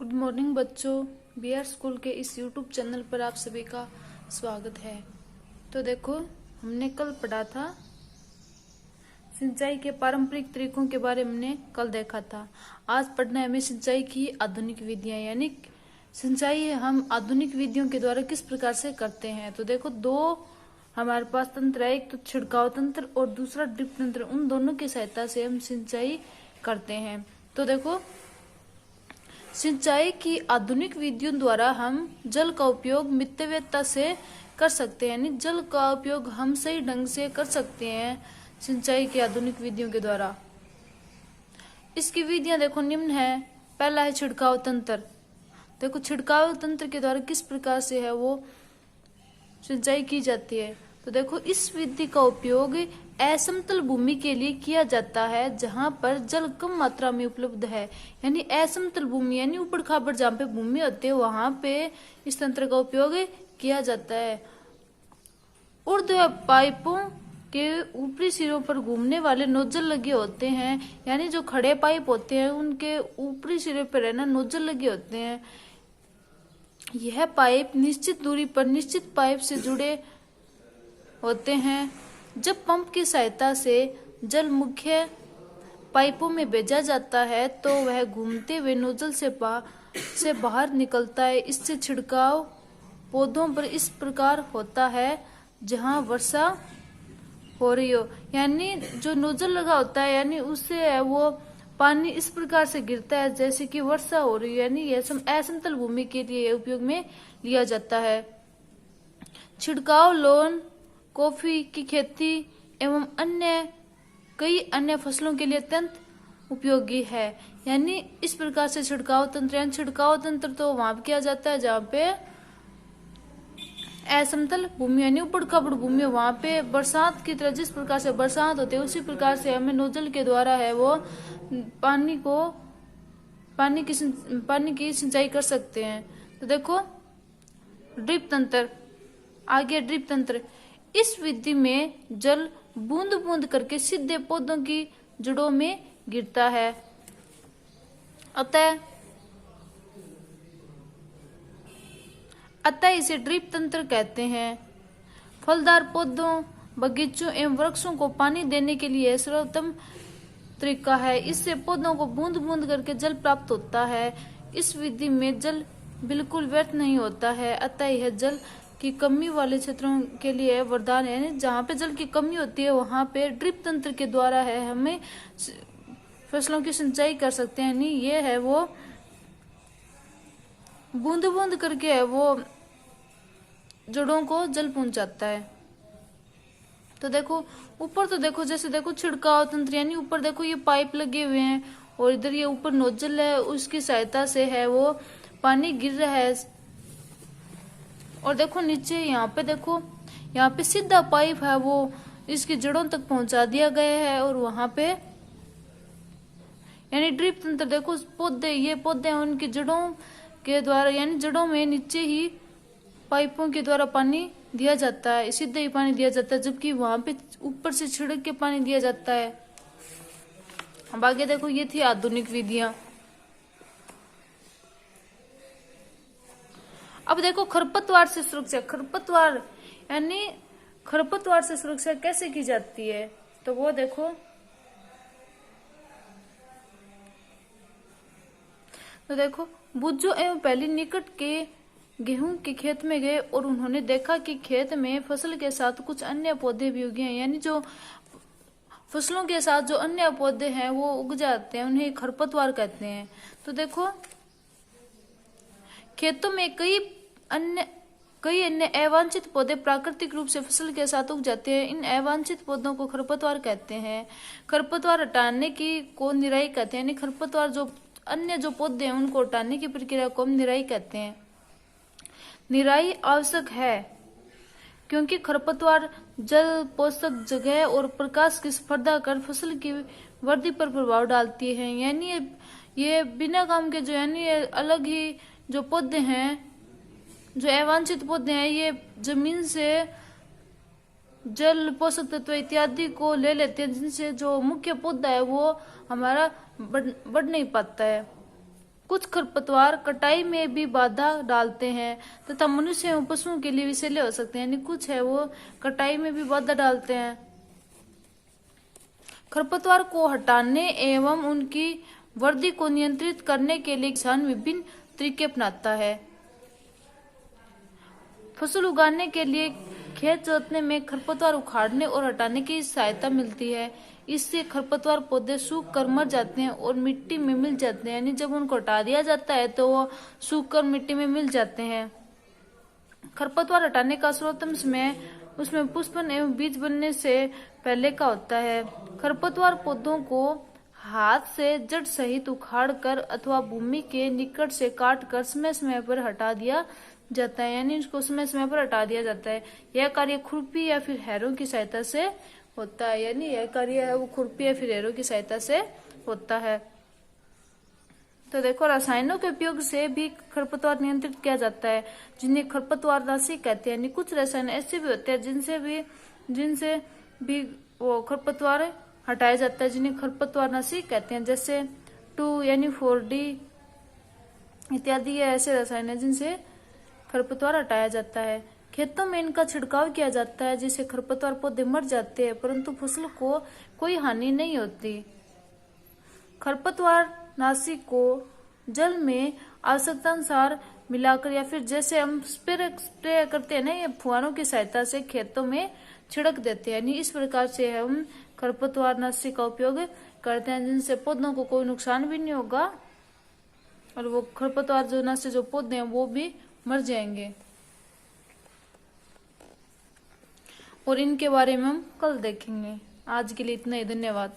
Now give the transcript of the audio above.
Good morning बच्चों। B R school के इस यूट्यूब चैनल पर आप सभी का स्वागत है। तो देखो, हमने कल पढ़ा था सिंचाई के पारंपरिक तरीकों के बारे में। हमने कल देखा था। आज पढ़ना है हमें सिंचाई की आधुनिक विधियां, यानी सिंचाई हम आधुनिक विधियों के द्वारा किस प्रकार से करते हैं। तो देखो, दो हमारे पास तंत्र है, एक तो छिड़काव तंत्र और दूसरा ड्रिप तंत्र। उन दोनों की सहायता से हम सिंचाई करते हैं। तो देखो, सिंचाई की आधुनिक विधियों द्वारा हम जल का उपयोग मितव्ययता से कर सकते हैं, यानी जल का उपयोग हम सही ढंग से कर सकते हैं सिंचाई की आधुनिक विधियों के द्वारा। इसकी विधियां देखो निम्न है। पहला है छिड़काव तंत्र। देखो, छिड़काव तंत्र के द्वारा किस प्रकार से है वो सिंचाई की जाती है। तो देखो, इस विधि का उपयोग असमतल भूमि के लिए किया जाता है जहां पर जल कम मात्रा में उपलब्ध है, यानी असमतल भूमि यानी ऊबड़ खाबड़ जहां पे भूमि होती है वहां पे इस तंत्र का उपयोग किया जाता है। ऊर्ध्व पाइपों के ऊपरी सिरों पर घूमने वाले नोजल लगे होते हैं, यानी जो खड़े पाइप होते हैं उनके ऊपरी सिरे पर है ना नोजल लगे होते हैं। यह पाइप निश्चित दूरी पर निश्चित पाइप से जुड़े होते हैं। जब पंप की सहायता से जल मुख्य पाइपों में भेजा जाता है तो वह घूमते हुए नोजल से बाहर निकलता है। इससे छिड़काव पौधों पर इस प्रकार होता है जहां वर्षा हो रही हो, यानी जो नोजल लगा होता है यानी उससे वो पानी इस प्रकार से गिरता है जैसे कि वर्षा हो रही है, यानी यह असमतल भूमि के लिए उपयोग में लिया जाता है। छिड़काव लॉन, कॉफी की खेती एवं कई अन्य फसलों के लिए अत्यंत उपयोगी है। यानी इस प्रकार से छिड़काव तंत्र तो वहां किया जाता है जहाँ पे असमतल भूमि यानी ऊबड़ खाबड़ भूमि है, वहां पे बरसात की तरह जिस प्रकार से बरसात होती है उसी प्रकार से हमें नोजल के द्वारा है वो पानी की सिंचाई कर सकते हैं। तो देखो, ड्रिप तंत्र। आगे ड्रिप तंत्र। इस विधि में जल बूंद बूंद करके सीधे पौधों की जड़ों में गिरता है। अतः इसे ड्रिप तंत्र कहते हैं। फलदार पौधों, बगीचों एवं वृक्षों को पानी देने के लिए सर्वोत्तम तरीका है। इससे पौधों को बूंद बूंद करके जल प्राप्त होता है। इस विधि में जल बिल्कुल व्यर्थ नहीं होता है। अतः यह जल की कमी वाले क्षेत्रों के लिए वरदान है। जहाँ पे जल की कमी होती है वहां पे ड्रिप तंत्र के द्वारा है हमें फसलों की सिंचाई कर सकते हैं। नहीं, ये है वो बूंद बूंद करके है वो जड़ों को जल पहुंचाता है। तो देखो, ऊपर तो देखो जैसे देखो छिड़काव तंत्र, यानी ऊपर देखो ये पाइप लगे हुए हैं और इधर ये ऊपर नोजल है, उसकी सहायता से है वो पानी गिर रहा है। और देखो नीचे यहाँ पे देखो, यहाँ पे सीधा पाइप है वो इसकी जड़ों तक पहुंचा दिया गया है। और वहां पे यानी ड्रिप तंत्र देखो, ये पौधे हैं उनकी जड़ों के द्वारा, यानी जड़ों में नीचे ही पाइपों के द्वारा पानी दिया जाता है, सीधे ही पानी दिया जाता है, जबकि वहां पे ऊपर से छिड़क के पानी दिया जाता है। अब आगे देखो, ये थी आधुनिक विधियां। अब देखो, खरपतवार से सुरक्षा। खरपतवार यानी खरपतवार से सुरक्षा कैसे की जाती है तो वो देखो, बुज्जो एवं पहली निकट के गेहूं के खेत में गए और उन्होंने देखा कि खेत में फसल के साथ कुछ अन्य पौधे भी उगे हैं, यानी जो फसलों के साथ जो अन्य पौधे हैं वो उग जाते हैं, उन्हें खरपतवार कहते हैं। तो देखो, खेतों में कई अन्य अवांछित पौधे प्राकृतिक रूप से फसल के साथ उग जाते हैं। इन अवांछित पौधों को खरपतवार कहते हैं। खरपतवार हटाने की को निराई कहते हैं, यानी खरपतवार जो अन्य जो पौधे हैं उनको हटाने की प्रक्रिया को हम निराई कहते हैं। निराई आवश्यक है क्योंकि खरपतवार जल, पोषक जगह और प्रकाश की स्पर्धा कर फसल की वृद्धि पर प्रभाव डालती है। यानी ये बिना काम के जो यानी अलग ही जो पौधे हैं, जो अवांछित पौधे हैं, ये जमीन से जल, पोषक तत्व इत्यादि को ले लेते हैं, जिनसे जो मुख्य पौधा है वो हमारा बढ़ नहीं पाता है। कुछ खरपतवार कटाई में भी बाधा डालते हैं तथा मनुष्य एवं पशुओं के लिए विषैले हो सकते हैं, यानी कुछ है वो कटाई में भी बाधा डालते हैं। खरपतवार को हटाने एवं उनकी वृद्धि को नियंत्रित करने के लिए किसान विभिन्न तरीके अपनाता है। फसल उगाने के लिए खेत जोतने में खरपतवार उखाड़ने और हटाने की सहायता मिलती है। इससे खरपतवार पौधे सूख कर मर जाते हैं और मिट्टी में मिल जाते हैं, यानी जब उनको हटा दिया जाता है तो वो सूख कर मिट्टी में मिल जाते हैं। खरपतवार हटाने का सर्वोत्तम समय उसमें पुष्पन एवं बीज बनने से पहले का होता है। खरपतवार पौधों को हाथ से जड़ सहित उखाड़ कर अथवा भूमि के निकट से काट कर समय समय पर हटा दिया जाता है, यानी इसको समय समय पर हटा दिया जाता है। यह कार्य खुरपी या फिर हैरों की सहायता से होता है, यानी यह कार्य है वो खुरपी या फिर हैरों की सहायता से होता है। तो देखो, रसायनों के उपयोग से भी खरपतवार नियंत्रित किया जाता है, जिन्हें खरपतवारनाशी कहते हैं। यानी कुछ रसायन ऐसे भी होते हैं जिनसे भी वो खरपतवार हटाया जाता है, जिन्हें खरपतवारनाशी कहते हैं, जैसे 2 यानी 4D इत्यादि ऐसे रसायन है जिनसे खरपतवार हटाया जाता है। खेतों में इनका छिड़काव किया जाता है जिससे खरपतवार पौधे मर जाते हैं, परंतु फसल को कोई हानि नहीं होती। खरपतवार नाशी को जल में आवश्यकता अनुसार मिलाकर या फिर जैसे हम स्प्रे करते हैं ना, ये फुहारों की सहायता से खेतों में छिड़क देते हैं, यानी इस प्रकार से हम खरपतवार नाशी का उपयोग करते हैं, जिनसे पौधों को कोई नुकसान भी नहीं होगा और वो खरपतवार जो नाशी जो पौधे हैं वो भी मर जाएंगे। और इनके बारे में हम कल देखेंगे। आज के लिए इतना ही, धन्यवाद।